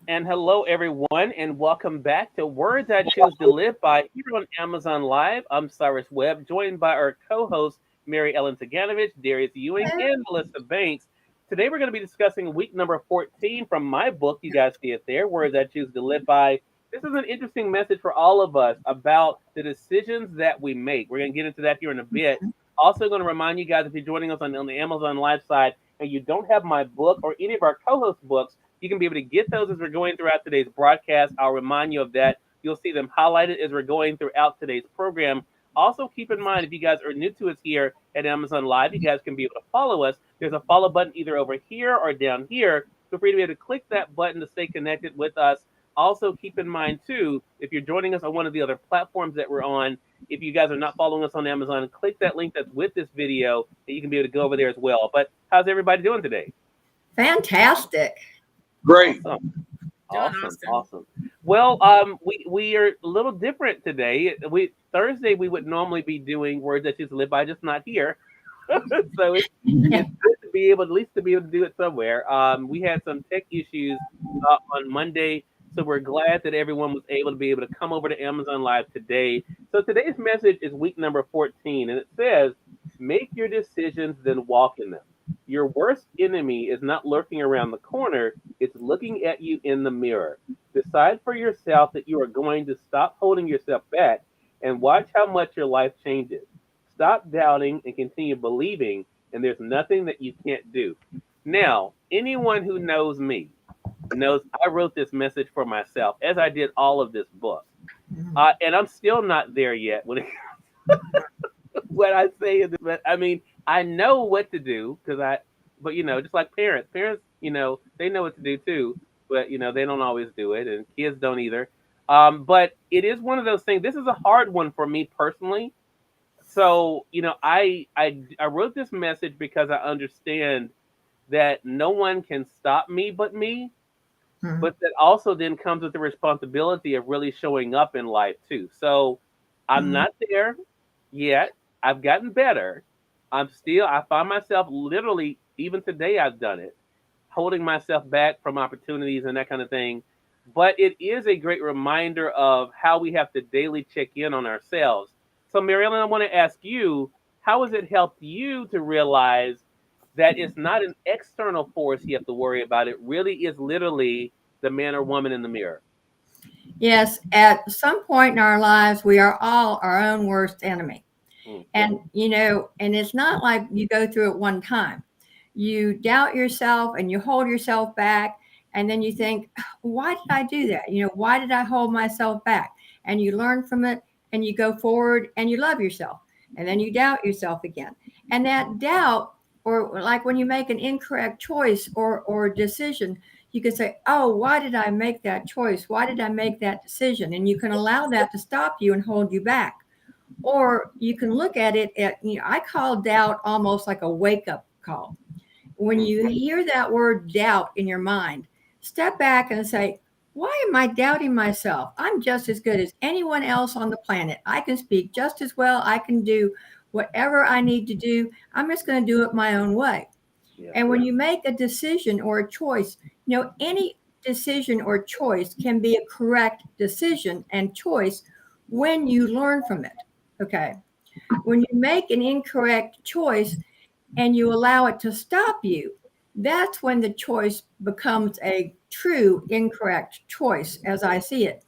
And hello, everyone, and welcome back to Words I Choose to Live By here on Amazon Live. I'm Cyrus Webb, joined by our co-hosts Mary Ellen Ciganovich, Darius Ewing, and Melissa Banks. Today, we're going to be discussing week number 14 from my book. You guys see it there, Words I Choose to Live By. This is an interesting message for all of us about the decisions that we make. We're going to get into that here in a bit. Also, going to remind you guys if you're joining us on the Amazon Live side and you don't have my book or any of our co-host books, you can be able to get those as we're going throughout today's broadcast. I'll remind you of that. You'll see them highlighted as we're going throughout today's program. Also, keep in mind, if you guys are new to us here at Amazon Live, you guys can be able to follow us. There's a follow button either over here or down here. Feel free to be able to click that button to stay connected with us. Also, keep in mind, too, if you're joining us on one of the other platforms that we're on, if you guys are not following us on Amazon, click that link that's with this video, and you can be able to go over there as well. But how's everybody doing today? Fantastic. Great. Awesome. Well, we are a little different today. Thursday we would normally be doing Words That Choose to Live By, just not here. So it's good to be able, at least to be able to do it somewhere. We had some tech issues on Monday, so we're glad that everyone was able to come over to Amazon Live today. So today's message is week number 14, and it says, "Make your decisions, then walk in them. Your worst enemy is not lurking around the corner, it's looking at you in the mirror. Decide for yourself that you are going to stop holding yourself back and watch how much your life changes. Stop doubting and continue believing, and there's nothing that you can't do." Now, anyone who knows me knows I wrote this message for myself, as I did all of this book. And I'm still not there yet when it what I say is, but I mean, I know what to do but just like parents, they know what to do too, but they don't always do it, and kids don't either. But it is one of those things. This is a hard one for me personally. So I wrote this message because I understand that no one can stop me but me. But that also then comes with the responsibility of really showing up in life too. So I'm not there yet. I've gotten better. I find myself literally, even today I've done it, holding myself back from opportunities and that kind of thing. But it is a great reminder of how we have to daily check in on ourselves. So Marilyn, I want to ask you, how has it helped you to realize that it's not an external force you have to worry about? It really is literally the man or woman in the mirror. Yes, at some point in our lives, we are all our own worst enemy. And, and it's not like you go through it one time. You doubt yourself and you hold yourself back. And then you think, why did I do that? Why did I hold myself back? And you learn from it and you go forward and you love yourself. And then you doubt yourself again. And that doubt, or like when you make an incorrect choice or decision, you can say, oh, why did I make that choice? Why did I make that decision? And you can allow that to stop you and hold you back. Or you can look at it I call doubt almost like a wake-up call. When you hear that word doubt in your mind, step back and say, why am I doubting myself? I'm just as good as anyone else on the planet. I can speak just as well. I can do whatever I need to do. I'm just going to do it my own way. And when you make a decision or a choice, any decision or choice can be a correct decision and choice when you learn from it. Okay. When you make an incorrect choice and you allow it to stop you, that's when the choice becomes a true incorrect choice, as I see it.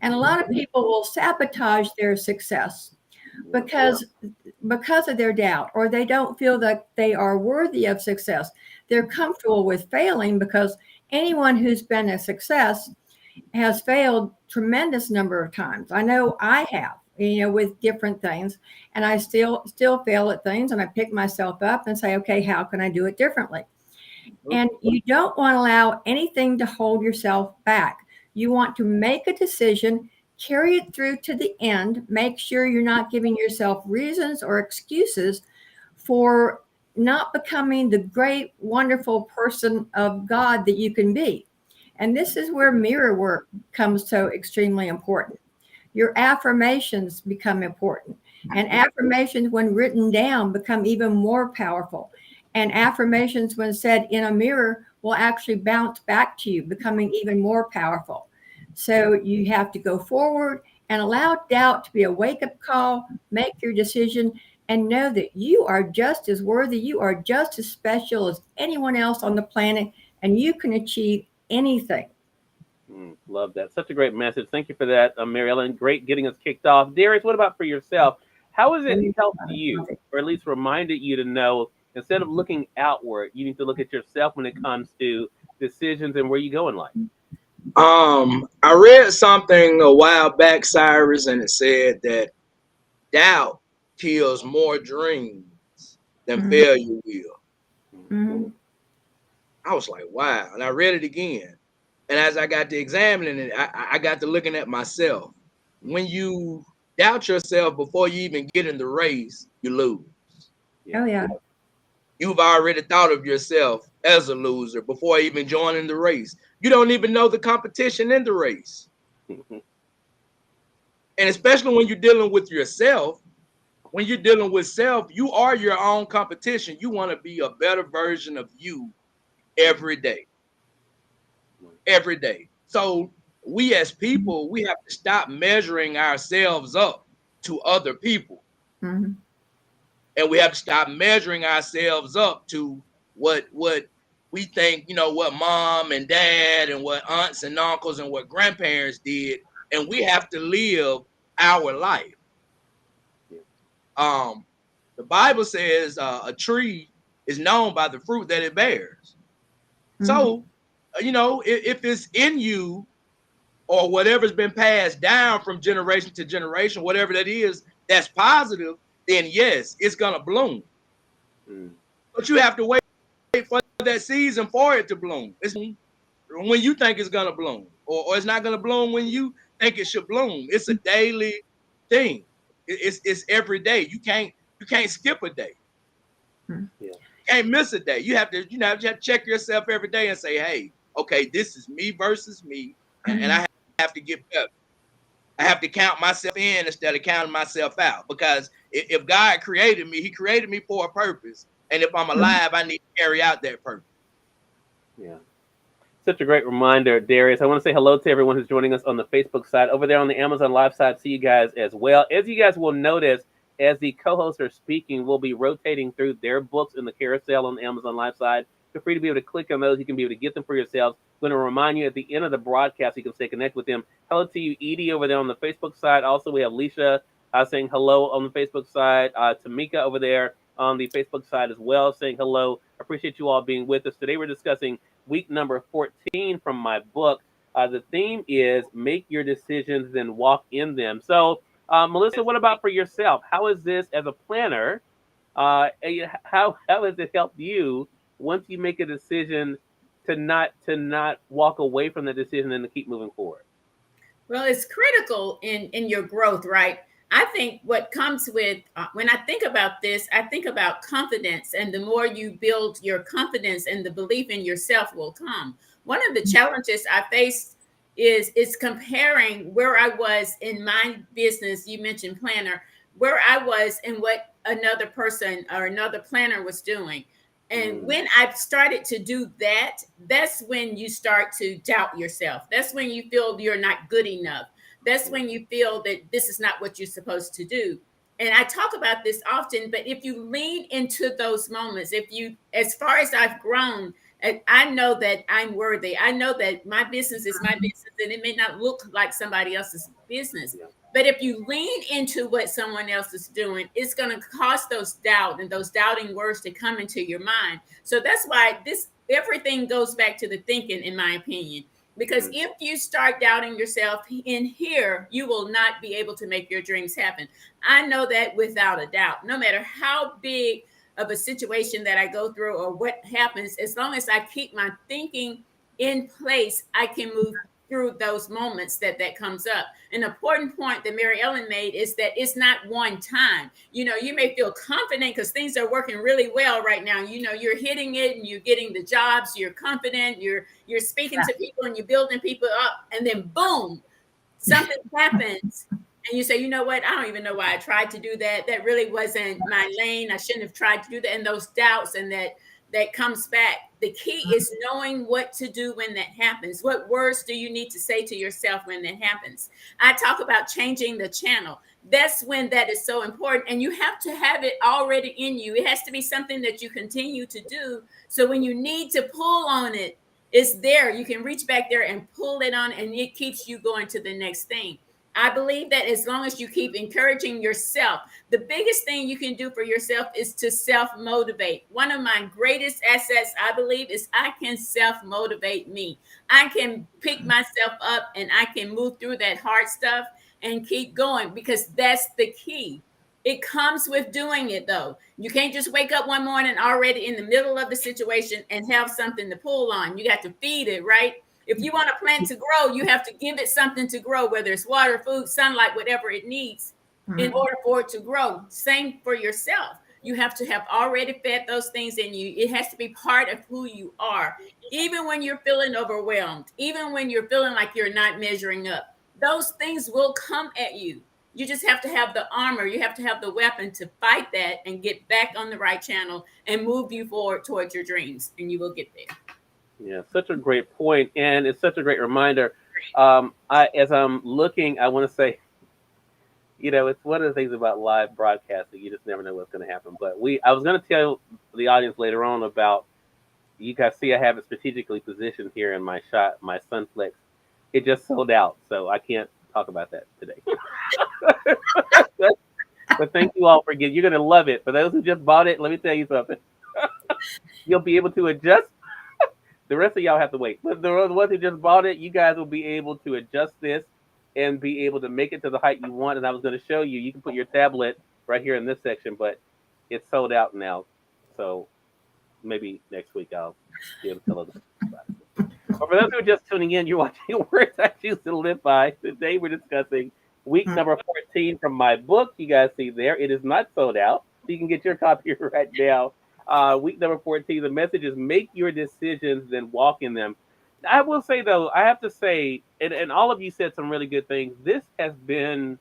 And a lot of people will sabotage their success because of their doubt, or they don't feel that they are worthy of success. They're comfortable with failing because anyone who's been a success has failed tremendous number of times. I know I have, with different things, and I still fail at things, and I pick myself up and say, okay, how can I do it differently? And you don't want to allow anything to hold yourself back. You want to make a decision, carry it through to the end, make sure you're not giving yourself reasons or excuses for not becoming the great, wonderful person of God that you can be. And this is where mirror work comes so extremely important. Your affirmations become important. And affirmations, when written down, become even more powerful. And affirmations, when said in a mirror, will actually bounce back to you, becoming even more powerful. So you have to go forward and allow doubt to be a wake-up call, make your decision, and know that you are just as worthy, you are just as special as anyone else on the planet, and you can achieve anything. Love that. Such a great message. Thank you for that, Mary Ellen. Great getting us kicked off. Darius, what about for yourself? How has it helped you, or at least reminded you to know instead of looking outward, you need to look at yourself when it comes to decisions and where you go in life? I read something a while back, Cyrus, and it said that doubt kills more dreams than failure will. Mm-hmm. I was like, wow. And I read it again. And as I got to examining it, I got to looking at myself. When you doubt yourself before you even get in the race, you lose. Oh, yeah. You've already thought of yourself as a loser before even joining the race. You don't even know the competition in the race. And especially when you're dealing with yourself, when you're dealing with self, you are your own competition. You want to be a better version of you every day. Every day. So we as people, we have to stop measuring ourselves up to other people. Mm-hmm. And we have to stop measuring ourselves up to what we think, what mom and dad and what aunts and uncles and what grandparents did. And we have to live our life. The Bible says a tree is known by the fruit that it bears. Mm-hmm. So, if it's in you or whatever's been passed down from generation to generation, whatever that is, that's positive, then yes, it's going to bloom. But you have to wait for that season for it to bloom. It's when you think it's going to bloom, or it's not going to bloom when you think it should bloom. It's a daily thing. It's every day. You can't skip a day. You can't miss a day. You have to check yourself every day and say, hey, okay, this is me versus me, and I have to get better. I have to count myself in instead of counting myself out, because if God created me, he created me for a purpose. And if I'm alive, I need to carry out that purpose. Yeah. Such a great reminder, Darius. I want to say hello to everyone who's joining us on the Facebook side. Over there on the Amazon Live side, see you guys as well. As you guys will notice, as the co-hosts are speaking, we'll be rotating through their books in the carousel on the Amazon Live side. Feel free to be able to click on those. You can be able to get them for yourselves. I'm going to remind you at the end of the broadcast, you can stay connected with them. Hello to you, Edie, over there on the Facebook side. Also, we have Leisha saying hello on the Facebook side. Tamika over there on the Facebook side as well saying hello. I appreciate you all being with us. Today we're discussing week number 14 from my book. The theme is make your decisions, then walk in them. So, Melissa, what about for yourself? How is this as a planner? How has it helped you once you make a decision to not walk away from the decision and to keep moving forward? Well, it's critical in your growth, right? I think what comes with when I think about this, I think about confidence, and the more you build your confidence and the belief in yourself will come. One of the challenges I faced is comparing where I was in my business. You mentioned planner, where I was and what another person or another planner was doing. And when I started to do that, that's when you start to doubt yourself. That's when you feel you're not good enough. That's when you feel that this is not what you're supposed to do. And I talk about this often, but if you lean into those moments, as far as I've grown, I know that I'm worthy. I know that my business is my business, and it may not look like somebody else's business. But if you lean into what someone else is doing, it's going to cause those doubt and those doubting words to come into your mind. So that's why everything goes back to the thinking, in my opinion. Because if you start doubting yourself in here, you will not be able to make your dreams happen. I know that without a doubt. No matter how big of a situation that I go through or what happens, as long as I keep my thinking in place, I can move through those moments that comes up. An important point that Mary Ellen made is that it's not one time. You may feel confident because things are working really well right now. You're hitting it and you're getting the jobs, you're confident, you're speaking to people and you're building people up, and then boom, something happens. And you say, you know what? I don't even know why I tried to do that. That really wasn't my lane. I shouldn't have tried to do that. And those doubts and that comes back. The key is knowing what to do when that happens. What words do you need to say to yourself when that happens? I talk about changing the channel. That's when that is so important. And you have to have it already in you. It has to be something that you continue to do. So when you need to pull on it, it's there. You can reach back there and pull it on, and it keeps you going to the next thing. I believe that as long as you keep encouraging yourself, the biggest thing you can do for yourself is to self-motivate. One of my greatest assets, I believe, is I can self-motivate me. I can pick myself up and I can move through that hard stuff and keep going, because that's the key. It comes with doing it, though. You can't just wake up one morning already in the middle of the situation and have something to pull on. You got to feed it, right? If you want a plant to grow, you have to give it something to grow, whether it's water, food, sunlight, whatever it needs in order for it to grow. Same for yourself. You have to have already fed those things in you. It has to be part of who you are. Even when you're feeling overwhelmed, even when you're feeling like you're not measuring up, those things will come at you. You just have to have the armor. You have to have the weapon to fight that and get back on the right channel and move you forward towards your dreams, and you will get there. Yeah, such a great point, and it's such a great reminder. As I'm looking, I want to say, it's one of the things about live broadcasting. You just never know what's going to happen. But I was going to tell the audience later on about, you guys see I have it strategically positioned here in my shot, my Sunflex. It just sold out, so I can't talk about that today. But thank you all for getting. You're going to love it. For those who just bought it, let me tell you something. You'll be able to adjust. The rest of y'all have to wait. But the ones who just bought it, you guys will be able to adjust this and be able to make it to the height you want. And I was going to show you. You can put your tablet right here in this section, but it's sold out now. So maybe next week I'll be able to tell us about it. But for those who are just tuning in, you're watching Words I Choose to Live By. Today we're discussing week number 14 from my book. You guys see there. It is not sold out. So you can get your copy right now. Week number 14, the message is make your decisions, then walk in them. I will say, though, I have to say, and all of you said some really good things. This has been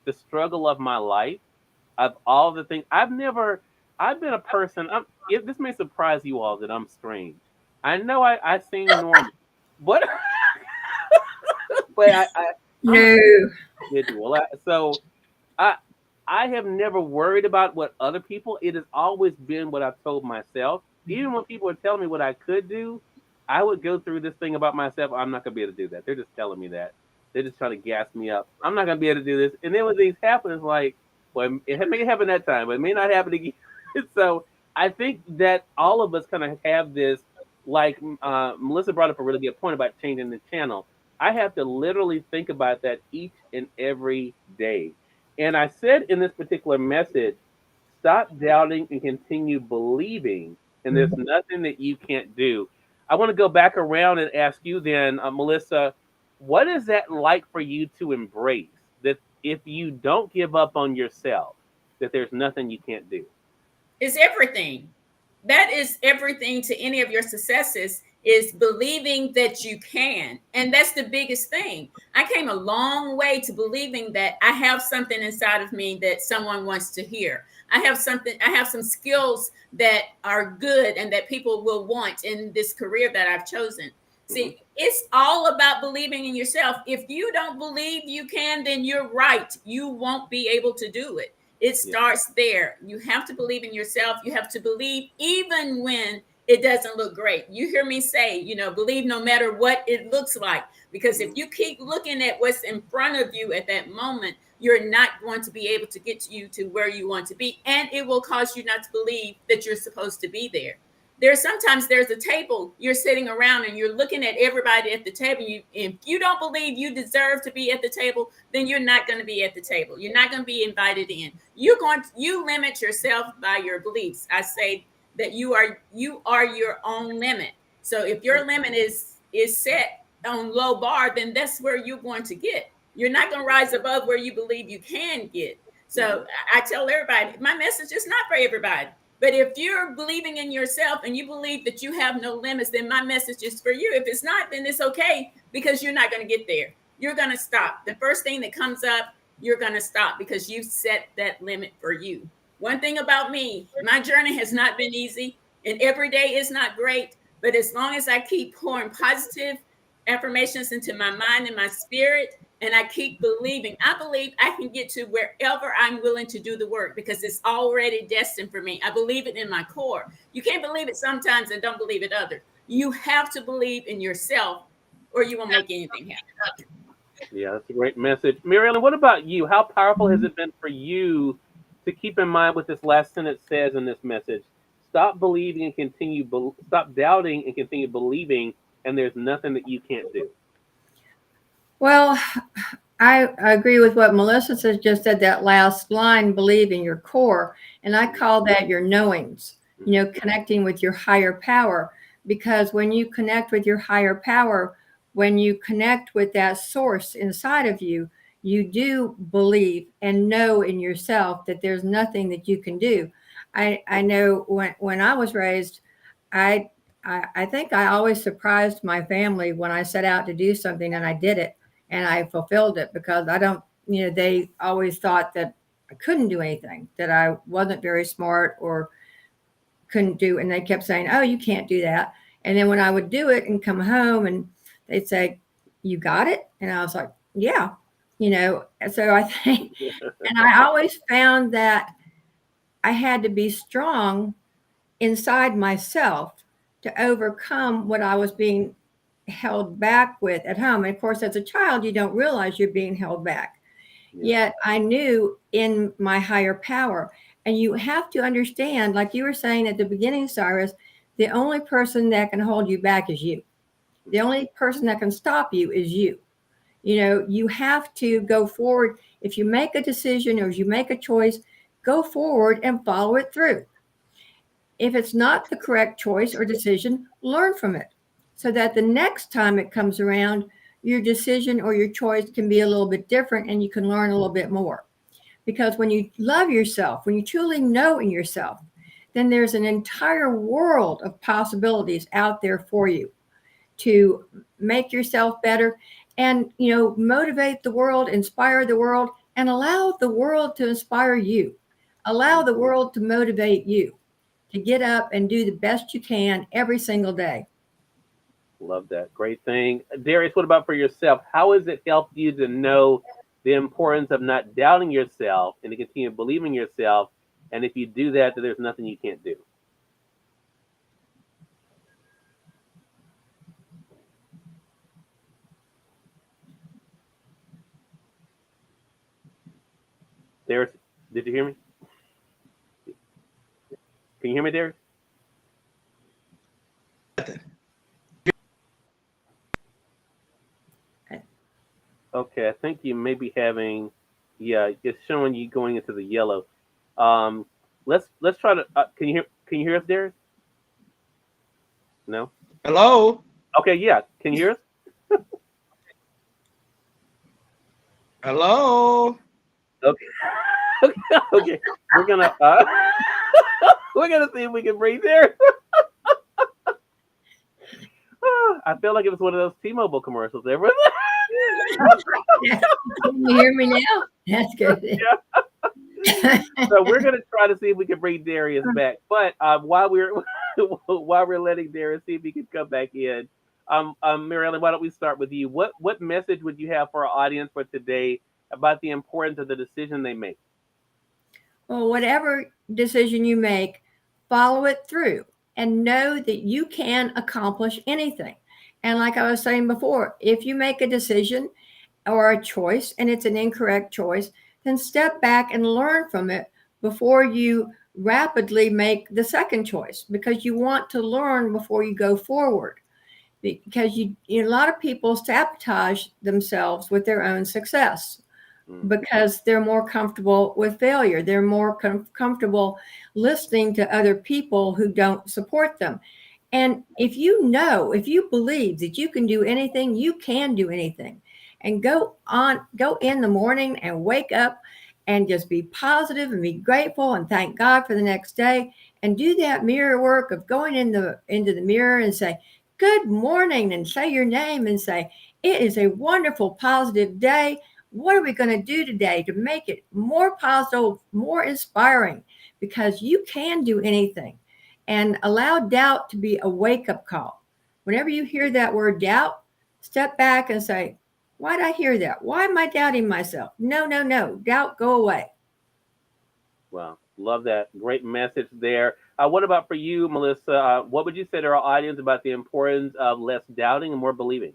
the struggle of my life. Of all the things, I've been a person, this may surprise you all that I'm strange. I know I seem normal, but I No. So I have never worried about what other people. It has always been what I've told myself. Even when people are telling me what I could do, I would go through this thing about myself. I'm not gonna be able to do that. They're just telling me that. They're just trying to gas me up. I'm not gonna be able to do this. And then when things happen, it's like, well, it may happen that time, but it may not happen again. So I think that all of us kind of have this. Like Melissa brought up a really good point about changing the channel. I have to literally think about that each and every day. And I said in this particular message, stop doubting and continue believing. And there's nothing that you can't do. I want to go back around and ask you then, Melissa, what is that like for you to embrace that if you don't give up on yourself, that there's nothing you can't do? It's everything. That is everything to any of your successes, is believing that you can. And that's the biggest thing. I came a long way to believing that I have something inside of me that someone wants to hear. I have some skills that are good and that people will want in this career that I've chosen. See, it's all about believing in yourself. If you don't believe you can, then you're right. You won't be able to do it. It starts there. You have to believe in yourself. You have to believe even when it doesn't look great. You hear me say, believe no matter what it looks like. Because if you keep looking at what's in front of you at that moment, you're not going to be able to get you to where you want to be. And it will cause you not to believe that you're supposed to be there. Sometimes there's a table, you're sitting around and you're looking at everybody at the table. If you don't believe you deserve to be at the table, then you're not going to be at the table. You're not going to be invited in. You limit yourself by your beliefs. I say that you are your own limit. So if your limit is set on low bar, then that's where you're going to get. You're not going to rise above where you believe you can get. So I tell everybody, my message is not for everybody. But if you're believing in yourself and you believe that you have no limits, then my message is for you. If it's not, then it's okay, because you're not going to get there. You're going to stop. The first thing that comes up, you're going to stop because you set that limit for you. One thing about me, my journey has not been easy. And every day is not great, but as long as I keep pouring positive affirmations into my mind and my spirit, and I keep believing, I believe I can get to wherever I'm willing to do the work because it's already destined for me. I believe it in my core. You can't believe it sometimes and don't believe it others. You have to believe in yourself or you won't make anything happen. Yeah, that's a great message. Mary Ellen, what about you? How powerful has it been for you to keep in mind what this last sentence says in this message? Stop believing and stop doubting and continue believing, and there's nothing that you can't do. Well, I agree with what Melissa says, just said, that last line, believe in your core. And I call that your knowings, connecting with your higher power. Because when you connect with your higher power, when you connect with that source inside of you, you do believe and know in yourself that there's nothing that you can do. I know when I was raised, I think I always surprised my family when I set out to do something and I did it and I fulfilled it, because they always thought that I couldn't do anything, that I wasn't very smart or couldn't do. And they kept saying, oh, you can't do that. And then when I would do it and come home and they'd say, you got it? And I was like, yeah, so I think, and I always found that I had to be strong inside myself to overcome what I was being held back with at home. And of course, as a child, you don't realize you're being held back. Yet I knew in my higher power. And you have to understand, like you were saying at the beginning, Cyrus, the only person that can hold you back is you. The only person that can stop you is you. You have to go forward. If you make a decision or you make a choice, go forward and follow it through. If it's not the correct choice or decision, learn from it, so that the next time it comes around, your decision or your choice can be a little bit different and you can learn a little bit more. Because when you love yourself, when you truly know in yourself, then there's an entire world of possibilities out there for you to make yourself better and, motivate the world, inspire the world, and allow the world to inspire you. Allow the world to motivate you to get up and do the best you can every single day. Love that. Great thing. Darius, what about for yourself? How has it helped you to know the importance of not doubting yourself and to continue believing yourself? And if you do that, then there's nothing you can't do. Darius, did you hear me? Can you hear me, Darius? Okay, I think you may be having, it's showing you going into the yellow. Let's try to. Can you hear us, Darius? No. Hello. Okay, yeah. Can you hear us? Hello. Okay. Okay. We're gonna see if we can breathe there. I feel like it was one of those T-Mobile commercials. Everyone. Can you hear me now? That's good. Yeah. So we're gonna try to see if we can bring Darius back. But while we're letting Darius see if he can come back in, Mary Ellen, why don't we start with you? What message would you have for our audience for today about the importance of the decision they make? Well, whatever decision you make, follow it through and know that you can accomplish anything. And like I was saying before, if you make a decision or a choice and it's an incorrect choice, then step back and learn from it before you rapidly make the second choice, because you want to learn before you go forward. Because a lot of people sabotage themselves with their own success because they're more comfortable with failure. They're more comfortable listening to other people who don't support them. And if you believe that you can do anything, you can do anything. And go in the morning and wake up and just be positive and be grateful and thank God for the next day. And do that mirror work of going into the mirror and say, good morning, and say your name and say, it is a wonderful, positive day. What are we going to do today to make it more positive, more inspiring? Because you can do anything. and allow doubt to be a wake-up call. Whenever you hear that word doubt, step back and say, why did I hear that? Why am I doubting myself? No, no, no. Doubt, go away. Wow. Love that. Great message there. What about for you, Melissa? What would you say to our audience about the importance of less doubting and more believing?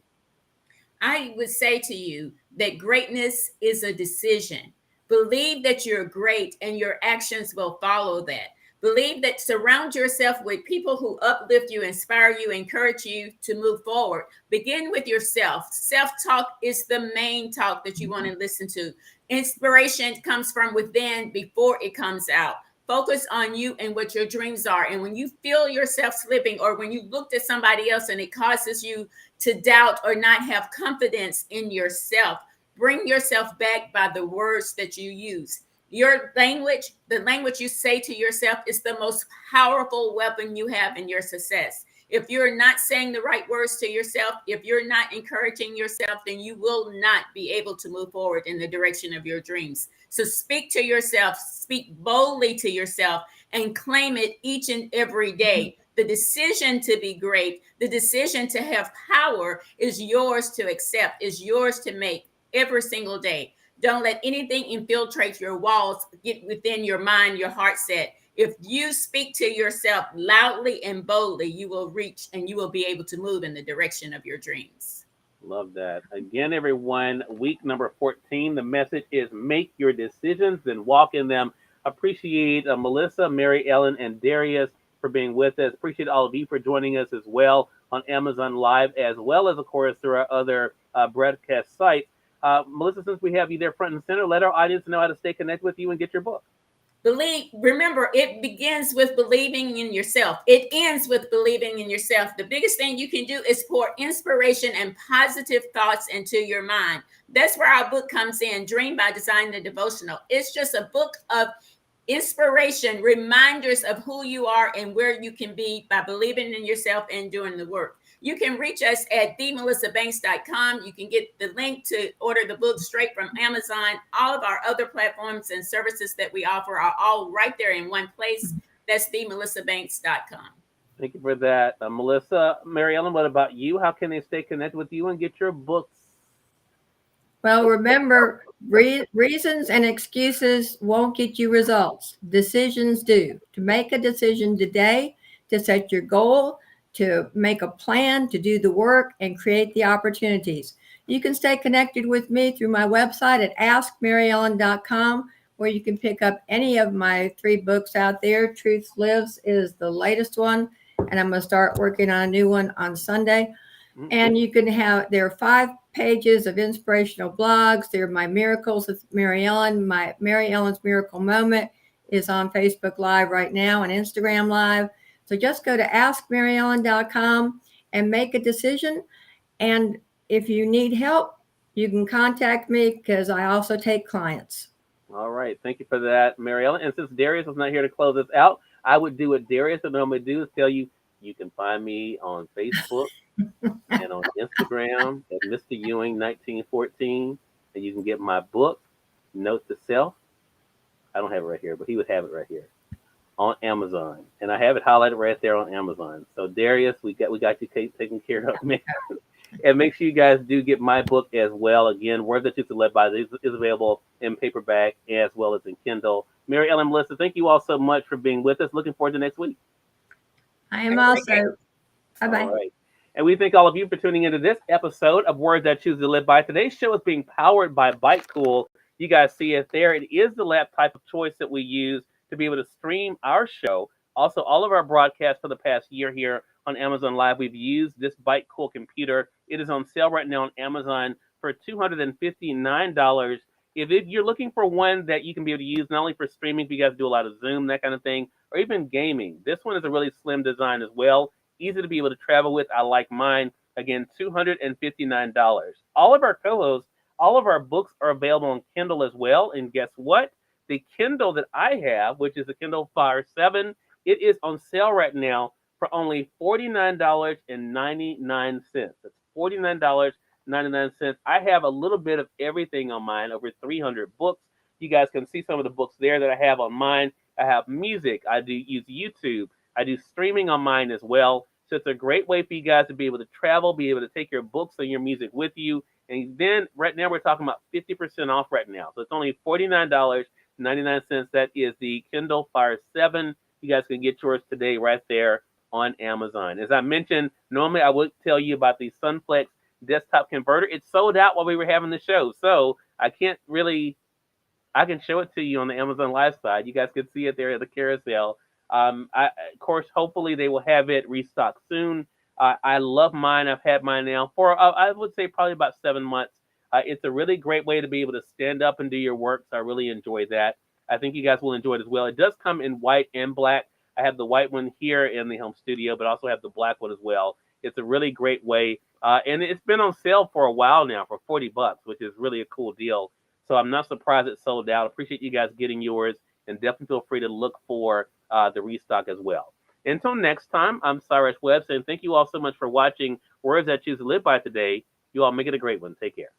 I would say to you that greatness is a decision. Believe that you're great and your actions will follow that. Believe that, surround yourself with people who uplift you, inspire you, encourage you to move forward. Begin with yourself. Self-talk is the main talk that you want to listen to. Inspiration comes from within before it comes out. Focus on you and what your dreams are. And when you feel yourself slipping, or when you looked at somebody else and it causes you to doubt or not have confidence in yourself, bring yourself back by the words that you use. Your language, the language you say to yourself, is the most powerful weapon you have in your success. If you're not saying the right words to yourself, if you're not encouraging yourself, then you will not be able to move forward in the direction of your dreams. So speak to yourself, speak boldly to yourself, and claim it each and every day. The decision to be great, the decision to have power is yours to accept, is yours to make every single day. Don't let anything infiltrate your walls, get within your mind, your heart set. If you speak to yourself loudly and boldly, you will reach and you will be able to move in the direction of your dreams. Love that. Again, everyone, week number 14, the message is make your decisions, then walk in them. Appreciate Melissa, Mary Ellen, and Darius for being with us. Appreciate all of you for joining us as well on Amazon Live, as well as, of course, through our other broadcast sites. Melissa, since we have you there front and center, let our audience know how to stay connected with you and get your book. Remember, it begins with believing in yourself. It ends with believing in yourself. The biggest thing you can do is pour inspiration and positive thoughts into your mind. That's where our book comes in, Dream by Design, the devotional. It's just a book of inspiration, reminders of who you are and where you can be by believing in yourself and doing the work. You can reach us at themelissabanks.com. You can get the link to order the book straight from Amazon. All of our other platforms and services that we offer are all right there in one place. That's themelissabanks.com. Thank you for that. Melissa, Mary Ellen, what about you? How can they stay connected with you and get your books? Well, remember, reasons and excuses won't get you results. Decisions do. To make a decision today, to set your goal, to make a plan, to do the work, and create the opportunities. You can stay connected with me through my website at askmaryellen.com, where you can pick up any of my 3 books out there. Truth Lives is the latest one, and I'm going to start working on a new one on Sunday. And you can there are 5 pages of inspirational blogs. There are my miracles with Mary Ellen. My Mary Ellen's Miracle Moment is on Facebook Live right now and Instagram Live. So just go to askmaryellen.com and make a decision. And if you need help, you can contact me because I also take clients. All right. Thank you for that, Mary Ellen. And since Darius is not here to close us out, I would do what Darius would normally do is tell you, you can find me on Facebook and on Instagram at Mr. Ewing 1914. And you can get my book, Note to Self. I don't have it right here, but he would have it right here. On Amazon, and I have it highlighted right there on Amazon. So Darius, we got you taken care of, man. And make sure you guys do get my book as well. Again, Words That You Can Live By is available in paperback as well as in Kindle. Mary Ellen, Melissa, thank you all so much for being with us. Looking forward to next week. I am also. Bye-bye. All right. And we thank all of you for tuning into this episode of Words That Choose to Live By. Today's show is being powered by BiteCool. You guys see it there. It is the laptop of choice that we use to be able to stream our show. Also, all of our broadcasts for the past year here on Amazon Live, we've used this BiteCool computer. It is on sale right now on Amazon for $259. If you're looking for one that you can be able to use not only for streaming, if you guys do a lot of Zoom, that kind of thing, or even gaming, this one is a really slim design as well. Easy to be able to travel with. I like mine. Again, $259. All of our co-hosts, all of our books are available on Kindle as well. And guess what? The Kindle that I have, which is the Kindle Fire 7, it is on sale right now for only $49.99. That's $49.99. I have a little bit of everything on mine, over 300 books. You guys can see some of the books there that I have on mine. I have music. I do use YouTube. I do streaming on mine as well. So it's a great way for you guys to be able to travel, be able to take your books and your music with you. And then right now we're talking about 50% off right now. So it's only $49.99. That is the Kindle Fire 7. You guys can get yours today right there on Amazon. As I mentioned, normally I would tell you about the Sunflex desktop converter. It sold out while we were having the show. So I can't really, I can show it to you on the Amazon Live side. You guys can see it there at the carousel. Of course, hopefully they will have it restocked soon. I love mine. I've had mine now for, I would say, probably about 7 months. It's a really great way to be able to stand up and do your work. So I really enjoy that. I think you guys will enjoy it as well. It does come in white and black. I have the white one here in the home studio, but also have the black one as well. It's a really great way. And it's been on sale for a while now for $40, which is really a cool deal. So I'm not surprised it sold out. Appreciate you guys getting yours, and definitely feel free to look for the restock as well. Until next time, I'm Cyrus Webb saying thank you all so much for watching Words I Choose to Live By today. You all make it a great one. Take care.